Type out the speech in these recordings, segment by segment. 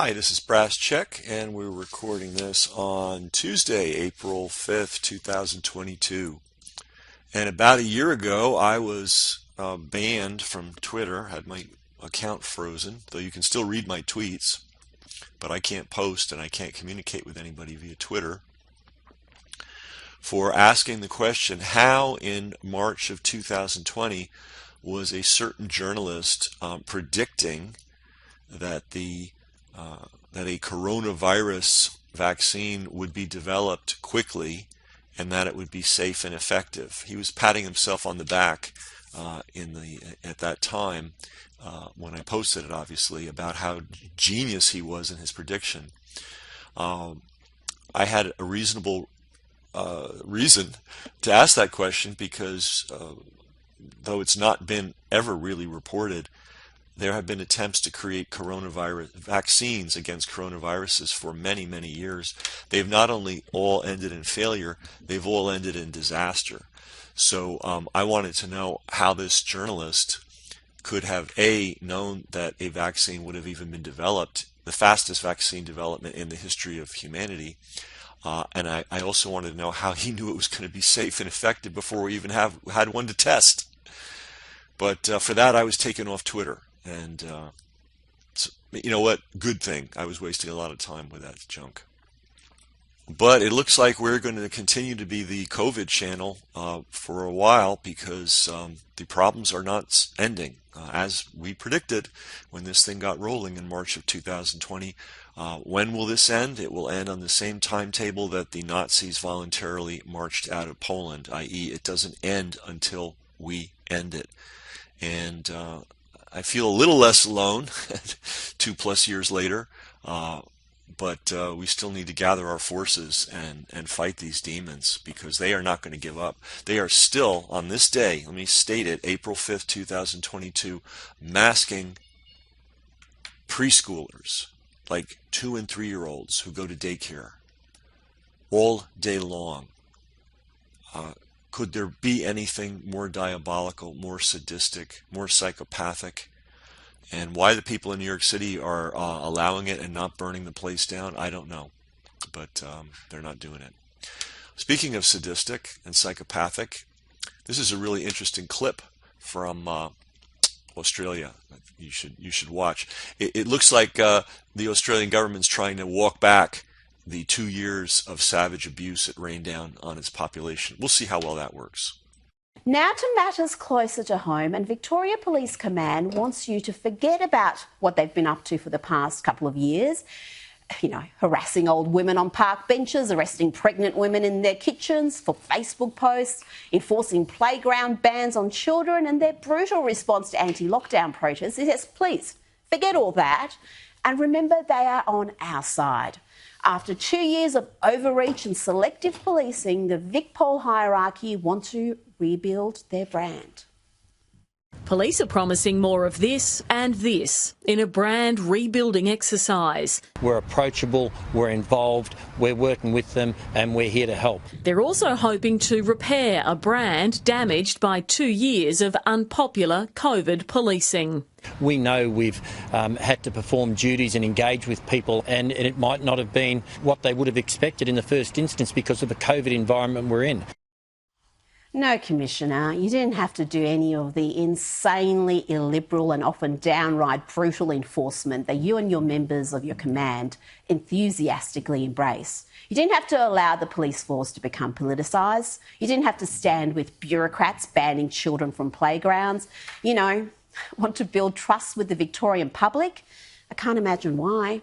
Hi, this is Brass Check, and we're recording this on Tuesday, April 5th, 2022. And about a year ago, I was banned from Twitter, had my account frozen, though you can still read my tweets, but I can't post and I can't communicate with anybody via Twitter, for asking the question, how in March of 2020 was a certain journalist predicting that that a coronavirus vaccine would be developed quickly and that it would be safe and effective. He was patting himself on the back at that time when I posted it, obviously, about how genius he was in his prediction. I had a reasonable reason to ask that question because though it's not been ever really reported, there have been attempts to create coronavirus vaccines against coronaviruses for many, many years. They've not only all ended in failure, they've all ended in disaster. So I wanted to know how this journalist could have known that a vaccine would have even been developed, the fastest vaccine development in the history of humanity. And I also wanted to know how he knew it was going to be safe and effective before we even had one to test. But for that, I was taken off Twitter. And you know what? Good thing. I was wasting a lot of time with that junk. But it looks like we're going to continue to be the COVID channel for a while because the problems are not ending. As we predicted when this thing got rolling in March of 2020, when will this end? It will end on the same timetable that the Nazis voluntarily marched out of Poland, i.e. it doesn't end until we end it. And I feel a little less alone 2+ years later, but we still need to gather our forces and fight these demons because they are not going to give up. They are still, on this day, let me state it, April 5th, 2022, masking preschoolers, like 2- and 3-year-olds who go to daycare all day long. Could there be anything more diabolical, more sadistic, more psychopathic? And why the people in New York City are allowing it and not burning the place down, I don't know. But they're not doing it. Speaking of sadistic and psychopathic, this is a really interesting clip from Australia. You should watch. It looks like the Australian government's trying to walk back the 2 years of savage abuse it rained down on its population. We'll see how well that works. Now to matters closer to home, and Victoria Police Command wants you to forget about what they've been up to for the past couple of years. You know, harassing old women on park benches, arresting pregnant women in their kitchens for Facebook posts, enforcing playground bans on children, and their brutal response to anti-lockdown protests. Yes, please, forget all that. And remember, they are on our side. After 2 years of overreach and selective policing, the VicPol hierarchy want to rebuild their brand. Police are promising more of this and this in a brand rebuilding exercise. We're approachable, we're involved, we're working with them and we're here to help. They're also hoping to repair a brand damaged by 2 years of unpopular COVID policing. We know we've had to perform duties and engage with people, and it might not have been what they would have expected in the first instance because of the COVID environment we're in. No, Commissioner, you didn't have to do any of the insanely illiberal and often downright brutal enforcement that you and your members of your command enthusiastically embrace. You didn't have to allow the police force to become politicised. You didn't have to stand with bureaucrats banning children from playgrounds. You know, want to build trust with the Victorian public? I can't imagine why.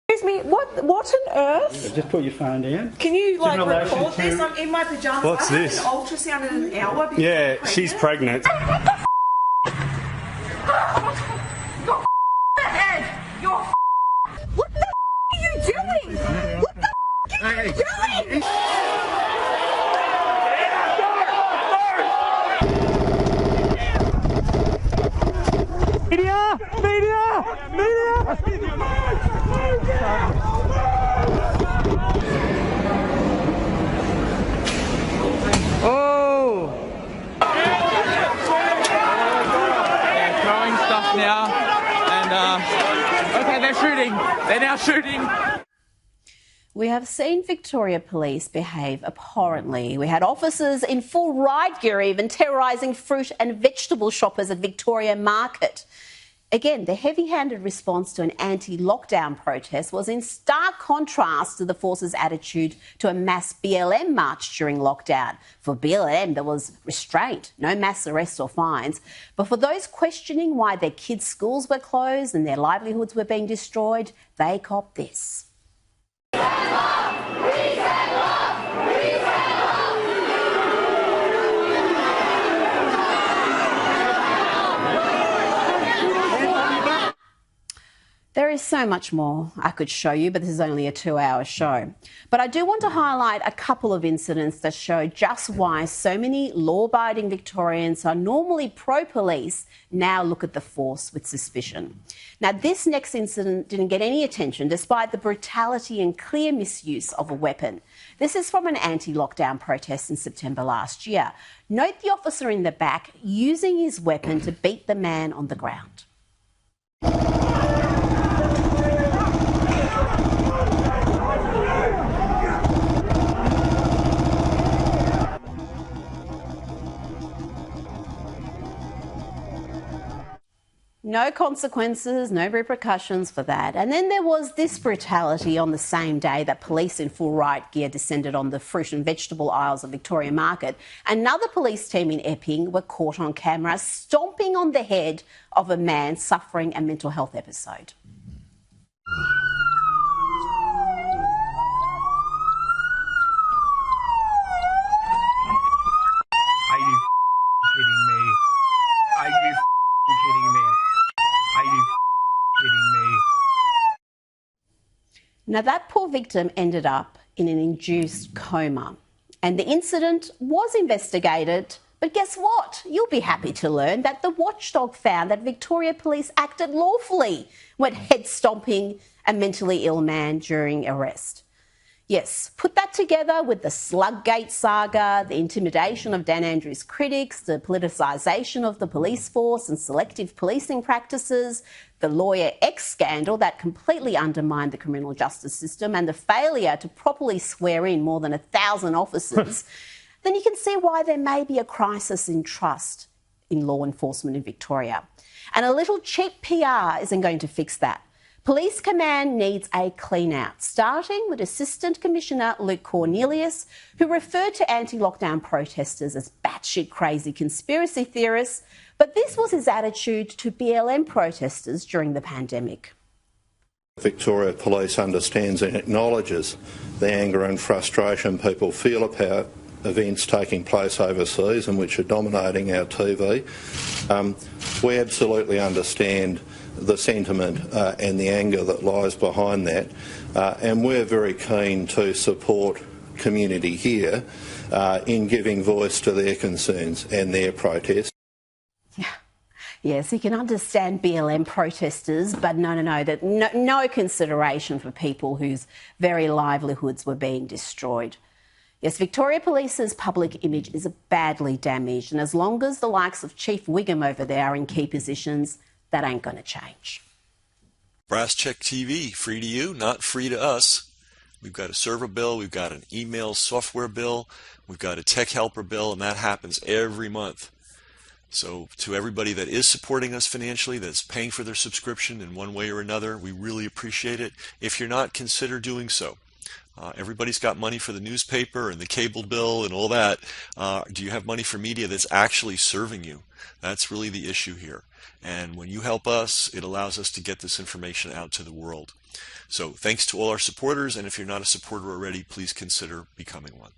Excuse me, what on earth? Just put your phone down. Can you record this? I'm in my pajamas. What's this? An ultrasound in an hour. Yeah, she's pregnant. What the are you doing? What the are you doing? Throwing stuff now, and Okay, they're shooting. They're now shooting. We have seen Victoria Police behave abhorrently. We had officers in full riot gear even terrorising fruit and vegetable shoppers at Victoria Market. Again, the heavy-handed response to an anti-lockdown protest was in stark contrast to the force's attitude to a mass BLM march during lockdown. For BLM, there was restraint, no mass arrests or fines. But for those questioning why their kids' schools were closed and their livelihoods were being destroyed, they copped this. There is so much more I could show you, but this is only a 2-hour show. But I do want to highlight a couple of incidents that show just why so many law-abiding Victorians are normally pro-police now look at the force with suspicion. Now, this next incident didn't get any attention despite the brutality and clear misuse of a weapon. This is from an anti-lockdown protest in September last year. Note the officer in the back using his weapon to beat the man on the ground. No consequences, no repercussions for that. And then there was this brutality on the same day that police in full riot gear descended on the fruit and vegetable aisles of Victoria Market. Another police team in Epping were caught on camera stomping on the head of a man suffering a mental health episode. Are you kidding me? Are you kidding me? Are you kidding me? Now, that poor victim ended up in an induced coma, and the incident was investigated. But guess what? You'll be happy to learn that the watchdog found that Victoria Police acted lawfully when head stomping a mentally ill man during arrest. Yes, put that together with the Sluggate saga, the intimidation of Dan Andrews' critics, the politicisation of the police force and selective policing practices, the Lawyer X scandal that completely undermined the criminal justice system, and the failure to properly swear in more than 1,000 officers, then you can see why there may be a crisis in trust in law enforcement in Victoria. And a little cheap PR isn't going to fix that. Police Command needs a clean-out, starting with Assistant Commissioner Luke Cornelius, who referred to anti-lockdown protesters as batshit crazy conspiracy theorists, but this was his attitude to BLM protesters during the pandemic. Victoria Police understands and acknowledges the anger and frustration people feel about events taking place overseas and which are dominating our TV. We absolutely understand the sentiment and the anger that lies behind that, and we're very keen to support community here in giving voice to their concerns and their protests. Yes, you can understand BLM protesters, but no consideration for people whose very livelihoods were being destroyed. Yes, Victoria Police's public image is badly damaged, and as long as the likes of Chief Wiggum over there are in key positions, that ain't going to change. Brass Check TV, free to you, not free to us. We've got a server bill, we've got an email software bill, we've got a tech helper bill, and that happens every month. So to everybody that is supporting us financially, that's paying for their subscription in one way or another, we really appreciate it. If you're not, consider doing so. Everybody's got money for the newspaper and the cable bill and all that. Do you have money for media that's actually serving you? That's really the issue here. And when you help us, it allows us to get this information out to the world. So thanks to all our supporters, and if you're not a supporter already, please consider becoming one.